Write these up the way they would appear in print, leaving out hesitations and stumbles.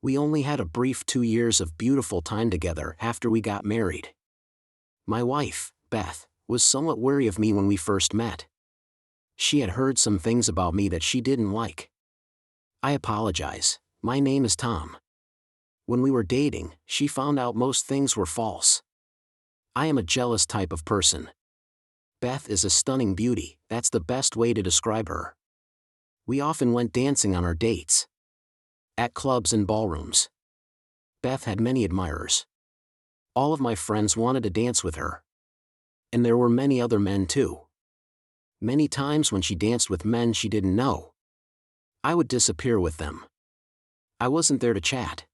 We only had a brief 2 years of beautiful time together after we got married. My wife, Beth, was somewhat wary of me when we first met. She had heard some things about me that she didn't like. I apologize, my name is Tom. When we were dating, she found out most things were false. I am a jealous type of person. Beth is a stunning beauty, that's the best way to describe her. We often went dancing on our dates. At clubs and ballrooms. Beth had many admirers. All of my friends wanted to dance with her. And there were many other men too. Many times when she danced with men she didn't know, I would disappear with them. I wasn't there to chat.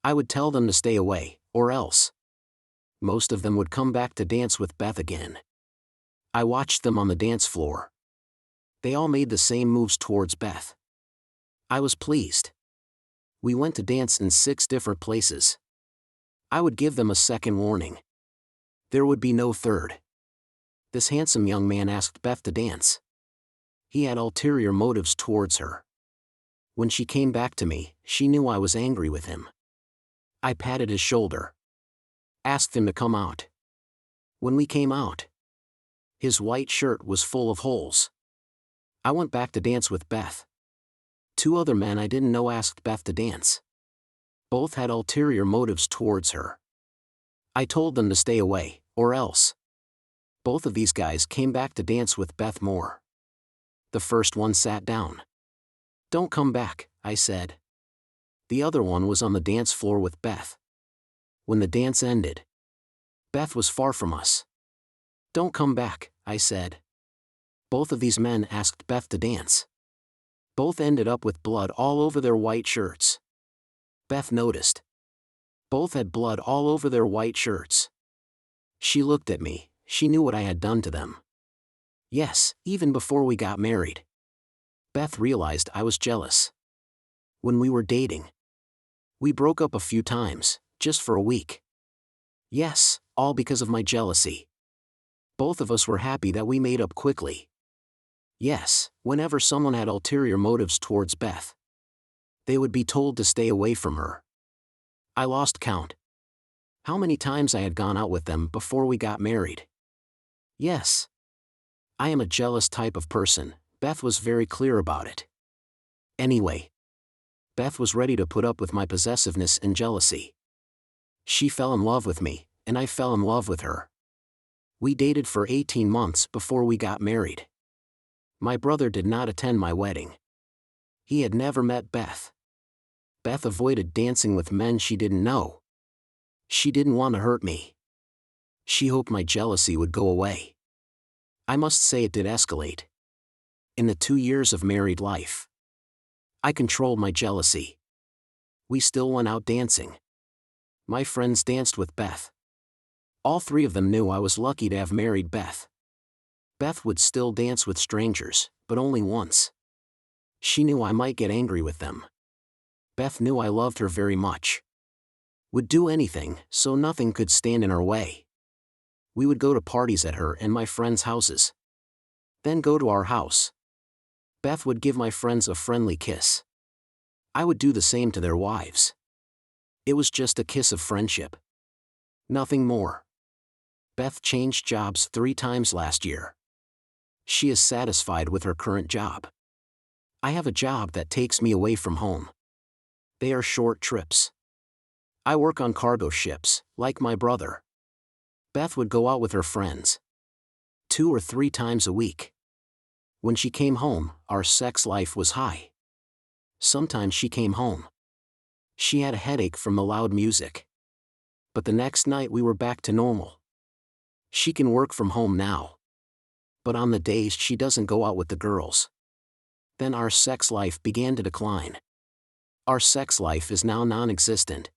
I would tell them to stay away, or else. Most of them would come back to dance with Beth again. I watched them on the dance floor. They all made the same moves towards Beth. I was pleased. We went to dance in 6 different places. I would give them a second warning. There would be no third. This handsome young man asked Beth to dance. He had ulterior motives towards her. When she came back to me, she knew I was angry with him. I patted his shoulder. Asked him to come out. When we came out, his white shirt was full of holes. I went back to dance with Beth. 2 other men I didn't know asked Beth to dance. Both had ulterior motives towards her. I told them to stay away, or else. Both of these guys came back to dance with Beth more. The first one sat down. "Don't come back," I said. The other one was on the dance floor with Beth. When the dance ended, Beth was far from us. "Don't come back," I said. Both of these men asked Beth to dance. Both ended up with blood all over their white shirts. Beth noticed. Both had blood all over their white shirts. She looked at me, she knew what I had done to them. Yes, even before we got married. Beth realized I was jealous. When we were dating, we broke up a few times, just for a week. Yes, all because of my jealousy. Both of us were happy that we made up quickly. Yes, whenever someone had ulterior motives towards Beth, they would be told to stay away from her. I lost count. How many times I had gone out with them before we got married. Yes. I am a jealous type of person, Beth was very clear about it. Anyway, Beth was ready to put up with my possessiveness and jealousy. She fell in love with me, and I fell in love with her. We dated for 18 months before we got married. My brother did not attend my wedding. He had never met Beth. Beth avoided dancing with men she didn't know. She didn't want to hurt me. She hoped my jealousy would go away. I must say it did escalate. In the 2 years of married life, I controlled my jealousy. We still went out dancing. My friends danced with Beth. All 3 of them knew I was lucky to have married Beth. Beth would still dance with strangers, but only once. She knew I might get angry with them. Beth knew I loved her very much. Would do anything, so nothing could stand in our way. We would go to parties at her and my friends' houses. Then go to our house. Beth would give my friends a friendly kiss. I would do the same to their wives. It was just a kiss of friendship. Nothing more. Beth changed jobs 3 times last year. She is satisfied with her current job. I have a job that takes me away from home. They are short trips. I work on cargo ships, like my brother. Beth would go out with her friends 2 or 3 times a week. When she came home, our sex life was high. Sometimes she came home. She had a headache from the loud music. But the next night we were back to normal. She can work from home now. But on the days she doesn't go out with the girls, then our sex life began to decline. Our sex life is now non-existent.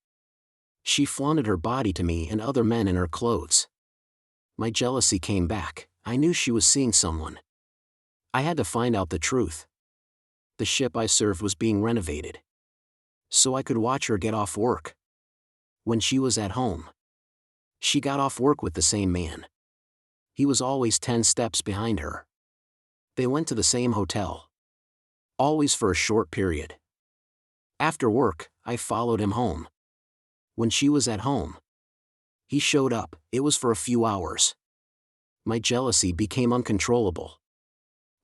She flaunted her body to me and other men in her clothes. My jealousy came back. I knew she was seeing someone. I had to find out the truth. The ship I served was being renovated, so I could watch her get off work. When she was at home, she got off work with the same man. He was always 10 steps behind her. They went to the same hotel. Always for a short period. After work, I followed him home. When she was at home, he showed up. It was for a few hours. My jealousy became uncontrollable.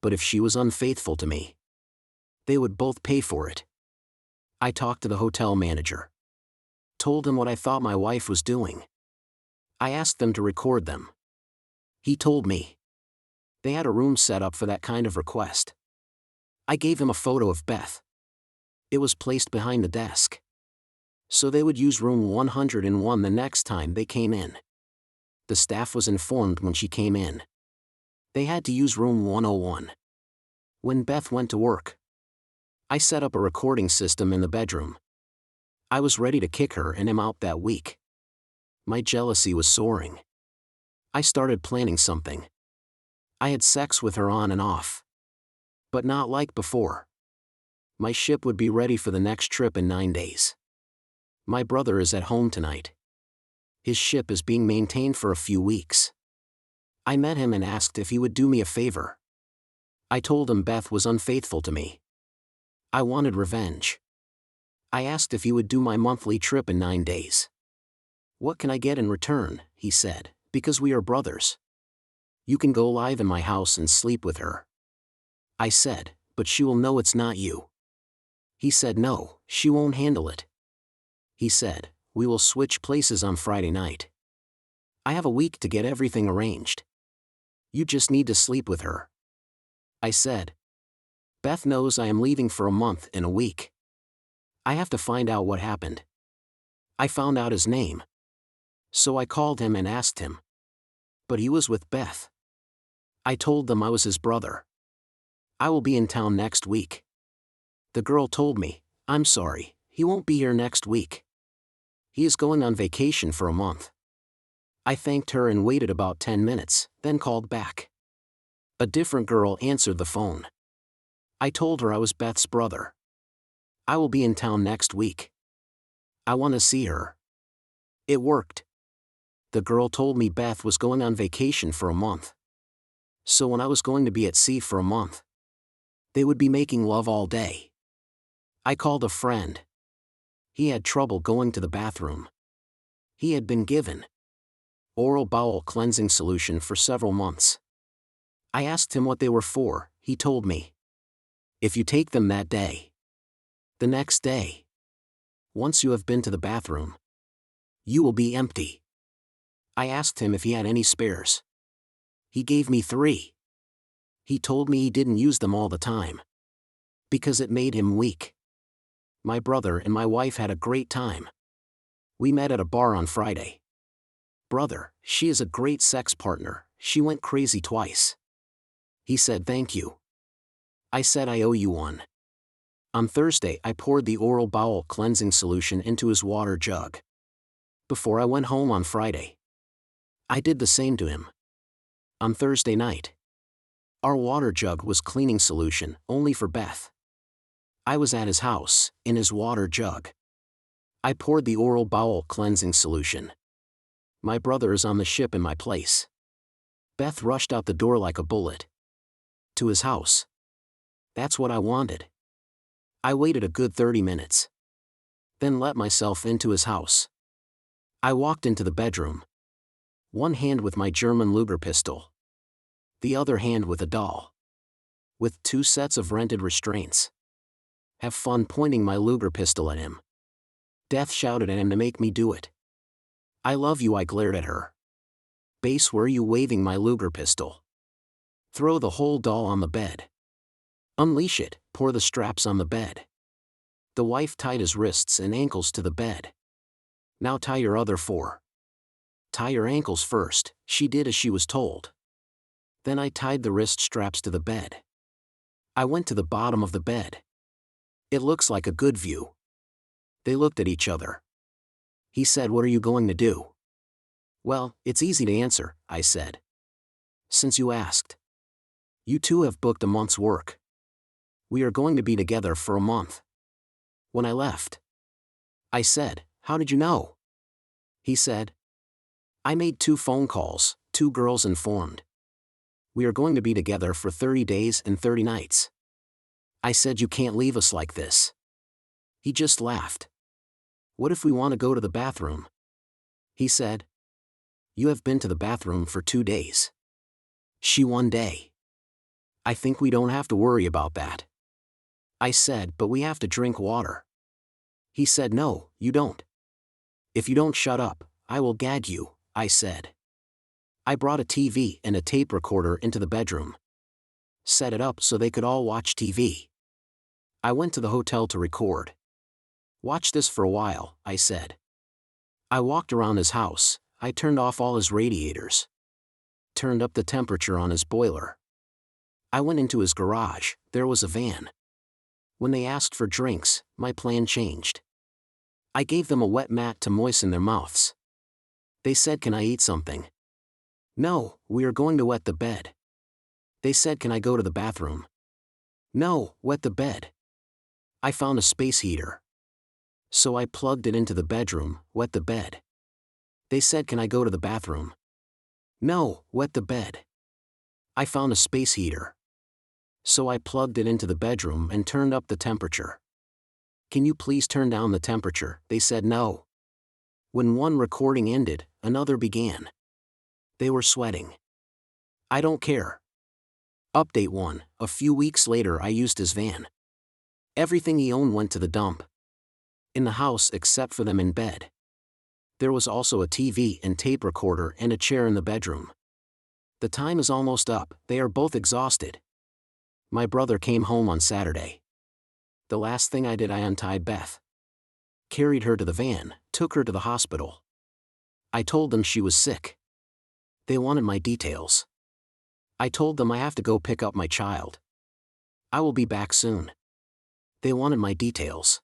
But if she was unfaithful to me, they would both pay for it. I talked to the hotel manager. Told him what I thought my wife was doing. I asked them to record them. He told me they had a room set up for that kind of request. I gave him a photo of Beth. It was placed behind the desk, so they would use room 101 the next time they came in. The staff was informed when she came in. They had to use room 101. When Beth went to work, I set up a recording system in the bedroom. I was ready to kick her and him out that week. My jealousy was soaring. I started planning something. I had sex with her on and off. But not like before. My ship would be ready for the next trip in 9 days. My brother is at home tonight. His ship is being maintained for a few weeks. I met him and asked if he would do me a favor. I told him Beth was unfaithful to me. I wanted revenge. I asked if he would do my monthly trip in 9 days. What can I get in return, he said, because we are brothers. You can go live in my house and sleep with her. I said, but she will know it's not you. He said no, she won't handle it. He said, we will switch places on Friday night. I have a week to get everything arranged. You just need to sleep with her. I said, Beth knows I am leaving for a month in a week. I have to find out what happened. I found out his name. So I called him and asked him. But he was with Beth. I told them I was his brother. I will be in town next week. The girl told me, I'm sorry, he won't be here next week. He is going on vacation for a month. I thanked her and waited about 10 minutes, then called back. A different girl answered the phone. I told her I was Beth's brother. I will be in town next week. I want to see her. It worked. The girl told me Beth was going on vacation for a month. So when I was going to be at sea for a month, they would be making love all day. I called a friend. He had trouble going to the bathroom. He had been given oral bowel cleansing solution for several months. I asked him what they were for. He told me, if you take them that day, the next day, once you have been to the bathroom, you will be empty. I asked him if he had any spares. He gave me 3. He told me he didn't use them all the time, because it made him weak. My brother and my wife had a great time. We met at a bar on Friday. Brother, she is a great sex partner, she went crazy twice. He said thank you. I said I owe you one. On Thursday I poured the oral bowel cleansing solution into his water jug. Before I went home on Friday, I did the same to him. On Thursday night, our water jug was cleaning solution only for Beth. I was at his house, in his water jug. I poured the oral bowel cleansing solution. My brother is on the ship in my place. Beth rushed out the door like a bullet. To his house. That's what I wanted. I waited a good 30 minutes. Then let myself into his house. I walked into the bedroom. One hand with my German Luger pistol. The other hand with a doll. With 2 sets of rented restraints. Have fun pointing my Luger pistol at him. Death shouted at him to make me do it. I love you, I glared at her. Base, where are you waving my Luger pistol? Throw the whole doll on the bed. Unleash it, pour the straps on the bed. The wife tied his wrists and ankles to the bed. Now tie your other 4. Tie your ankles first, she did as she was told. Then I tied the wrist straps to the bed. I went to the bottom of the bed. It looks like a good view. They looked at each other. He said, what are you going to do? Well, it's easy to answer, I said. Since you asked. You 2 have booked a month's work. We are going to be together for a month. When I left, I said, how did you know? He said, I made 2 phone calls, 2 girls informed. We are going to be together for 30 days and 30 nights. I said, you can't leave us like this. He just laughed. What if we want to go to the bathroom? He said. You have been to the bathroom for 2 days. She 1 day. I think we don't have to worry about that. I said, but we have to drink water. He said, no, you don't. If you don't shut up, I will gag you, I said. I brought a TV and a tape recorder into the bedroom. Set it up so they could all watch TV. I went to the hotel to record. Watch this for a while, I said. I walked around his house. I turned off all his radiators. Turned up the temperature on his boiler. I went into his garage. There was a van. When they asked for drinks, my plan changed. I gave them a wet mat to moisten their mouths. They said, can I eat something? No, we are going to wet the bed. They said, can I go to the bathroom? No, wet the bed. I found a space heater. So I plugged it into the bedroom, wet the bed. They said, can I go to the bathroom? No, wet the bed. I found a space heater. So I plugged it into the bedroom and turned up the temperature. Can you please turn down the temperature? They said no. When one recording ended, another began. They were sweating. I don't care. Update 1. A few weeks later I used his van. Everything he owned went to the dump. In the house except for them in bed. There was also a TV and tape recorder and a chair in the bedroom. The time is almost up, they are both exhausted. My brother came home on Saturday. The last thing I did, I untied Beth. Carried her to the van, took her to the hospital. I told them she was sick. They wanted my details. I told them I have to go pick up my child. I will be back soon. They wanted my details.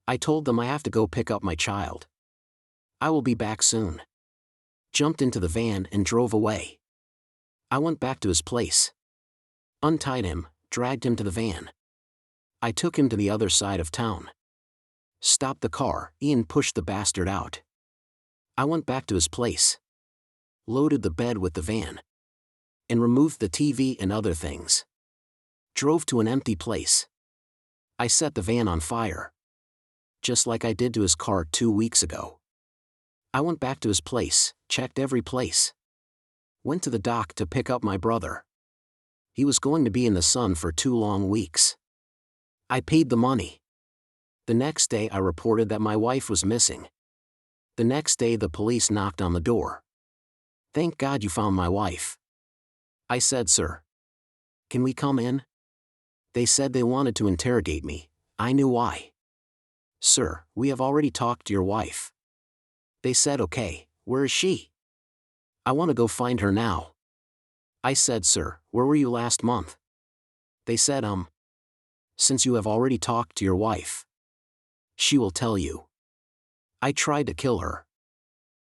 I told them I have to go pick up my child. I will be back soon. Jumped into the van and drove away. I went back to his place. Untied him, dragged him to the van. I took him to the other side of town. Stopped the car, Ian pushed the bastard out. I went back to his place. Loaded the bed with the van. And removed the TV and other things. Drove to an empty place. I set the van on fire. Just like I did to his car 2 weeks ago. I went back to his place, checked every place. Went to the dock to pick up my brother. He was going to be in the sun for 2 long weeks. I paid the money. The next day I reported that my wife was missing. The next day the police knocked on the door. Thank God you found my wife. I said, sir. Can we come in? They said they wanted to interrogate me. I knew why. Sir, we have already talked to your wife. They said, okay, where is she? I want to go find her now. I said, sir, where were you last month? They said, since you have already talked to your wife. She will tell you. I tried to kill her.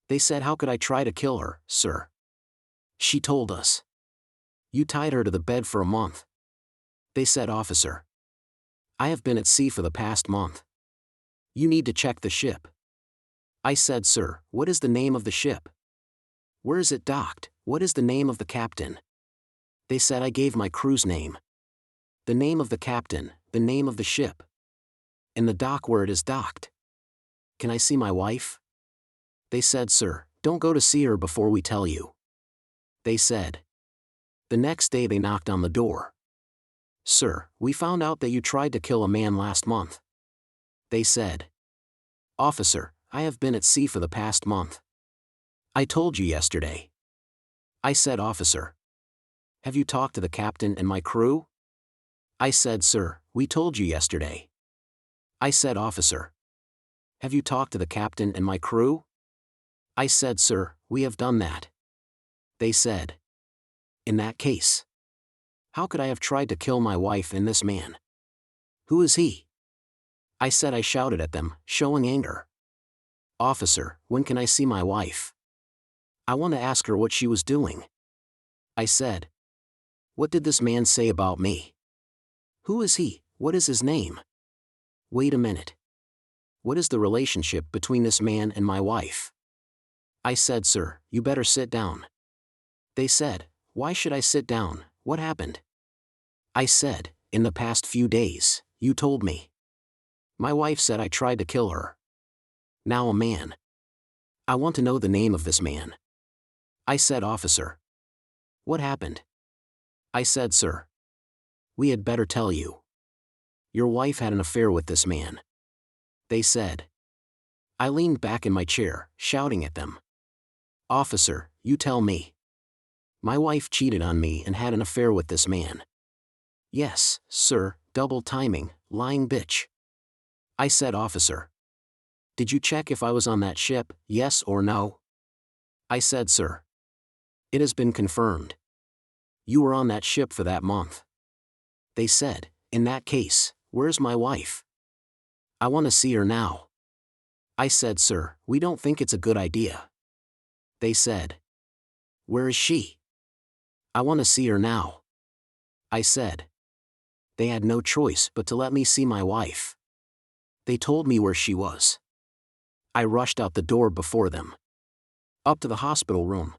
They said, how could I try to kill her, sir? She told us. You tied her to the bed for a month. They said, officer. I have been at sea for the past month. You need to check the ship. I said, sir, what is the name of the ship? Where is it docked? What is the name of the captain? They said I gave my crew's name. The name of the captain, the name of the ship. And the dock where it is docked. Can I see my wife? They said, sir, don't go to see her before we tell you. They said. The next day they knocked on the door. Sir, we found out that you tried to kill a man last month. They said. Officer, I have been at sea for the past month. I told you yesterday. I said, officer. Have you talked to the captain and my crew? I said, sir, we told you yesterday. I said, officer. Have you talked to the captain and my crew? I said, sir, we have done that. They said. In that case. How could I have tried to kill my wife and this man? Who is he? I said, I shouted at them, showing anger. Officer, when can I see my wife? I want to ask her what she was doing. I said. What did this man say about me? Who is he? What is his name? Wait a minute. What is the relationship between this man and my wife? I said, sir, you better sit down. They said, why should I sit down? What happened? I said, in the past few days, you told me. My wife said I tried to kill her. Now a man. I want to know the name of this man. I said, officer. What happened? I said, sir. We had better tell you. Your wife had an affair with this man. They said. I leaned back in my chair, shouting at them. Officer, you tell me. My wife cheated on me and had an affair with this man. Yes, sir, double timing, lying bitch. I said, officer. Did you check if I was on that ship, yes or no? I said, sir. It has been confirmed. You were on that ship for that month. They said, in that case, where's my wife? I want to see her now. I said, sir, we don't think it's a good idea. They said. Where is she? I want to see her now. I said. They had no choice but to let me see my wife. They told me where she was. I rushed out the door before them. Up to the hospital room.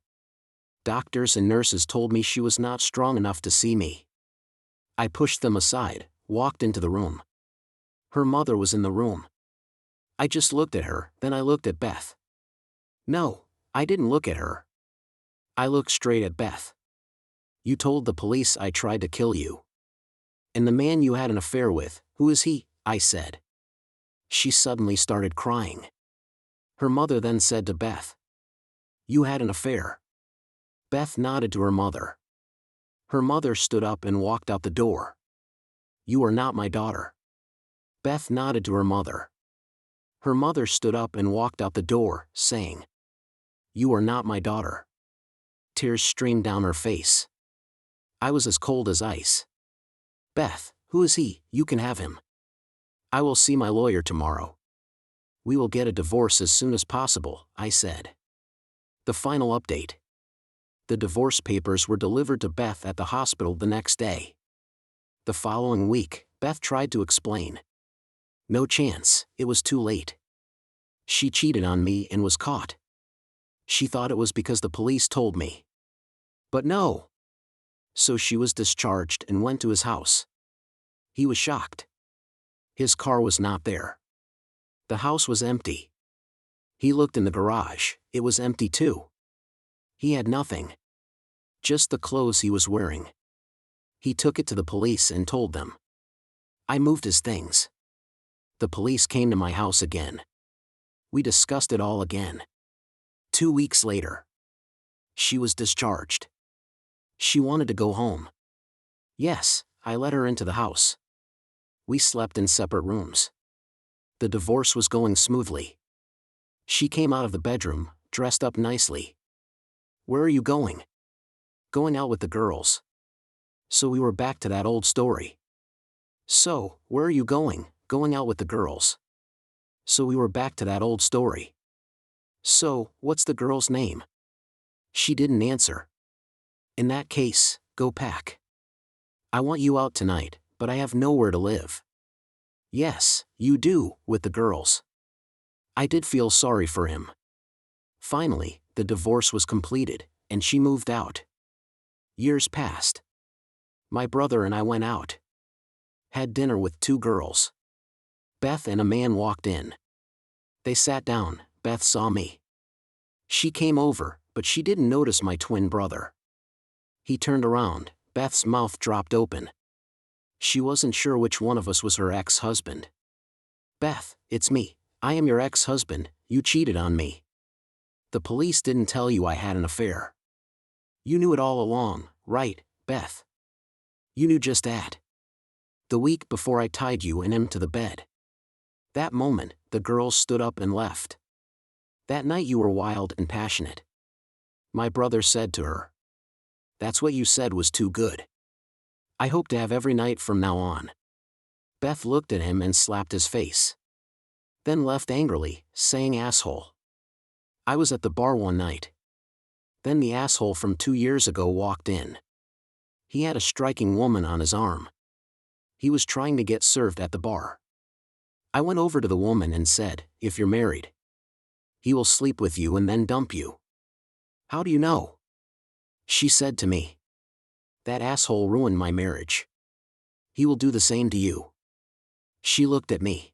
Doctors and nurses told me she was not strong enough to see me. I pushed them aside, walked into the room. Her mother was in the room. I just looked at her, then I looked at Beth. No, I didn't look at her. I looked straight at Beth. You told the police I tried to kill you. And the man you had an affair with, who is he? I said. She suddenly started crying. Her mother then said to Beth. You had an affair. Beth nodded to her mother. Her mother stood up and walked out the door. You are not my daughter. Beth nodded to her mother. Her mother stood up and walked out the door, saying, You are not my daughter. Tears streamed down her face. I was as cold as ice. Beth, who is he? You can have him. I will see my lawyer tomorrow. We will get a divorce as soon as possible, I said. The final update. The divorce papers were delivered to Beth at the hospital the next day. The following week, Beth tried to explain. No chance, it was too late. She cheated on me and was caught. She thought it was because the police told me. But no. So she was discharged and went to his house. He was shocked. His car was not there. The house was empty. He looked in the garage, it was empty too. He had nothing. Just the clothes he was wearing. He took it to the police and told them. I moved his things. The police came to my house again. We discussed it all again. 2 weeks later. She was discharged. She wanted to go home. Yes, I let her into the house. We slept in separate rooms. The divorce was going smoothly. She came out of the bedroom, dressed up nicely. Where are you going? Going out with the girls. So we were back to that old story. So, where are you going? Going out with the girls. So we were back to that old story. So, what's the girl's name? She didn't answer. In that case, go pack. I want you out tonight, but I have nowhere to live. Yes, you do, with the girls. I did feel sorry for him. Finally, the divorce was completed, and she moved out. Years passed. My brother and I went out. Had dinner with 2 girls. Beth and a man walked in. They sat down, Beth saw me. She came over, but she didn't notice my twin brother. He turned around, Beth's mouth dropped open. She wasn't sure which one of us was her ex-husband. Beth, it's me, I am your ex-husband, you cheated on me. The police didn't tell you I had an affair. You knew it all along, right, Beth? You knew just that. The week before I tied you and him to the bed. That moment, the girls stood up and left. That night you were wild and passionate. My brother said to her. That's what you said was too good. I hope to have every night from now on. Beth looked at him and slapped his face. Then left angrily, saying asshole. I was at the bar one night. Then the asshole from 2 years ago walked in. He had a striking woman on his arm. He was trying to get served at the bar. I went over to the woman and said, if you're married, he will sleep with you and then dump you. How do you know? She said to me. That asshole ruined my marriage. He will do the same to you. She looked at me.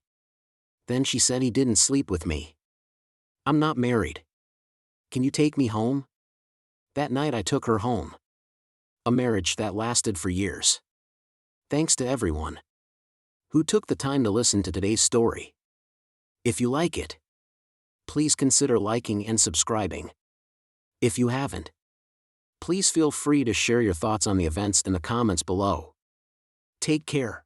Then she said he didn't sleep with me. I'm not married. Can you take me home? That night I took her home. A marriage that lasted for years. Thanks to everyone who took the time to listen to today's story. If you like it, please consider liking and subscribing. If you haven't, please feel free to share your thoughts on the events in the comments below. Take care.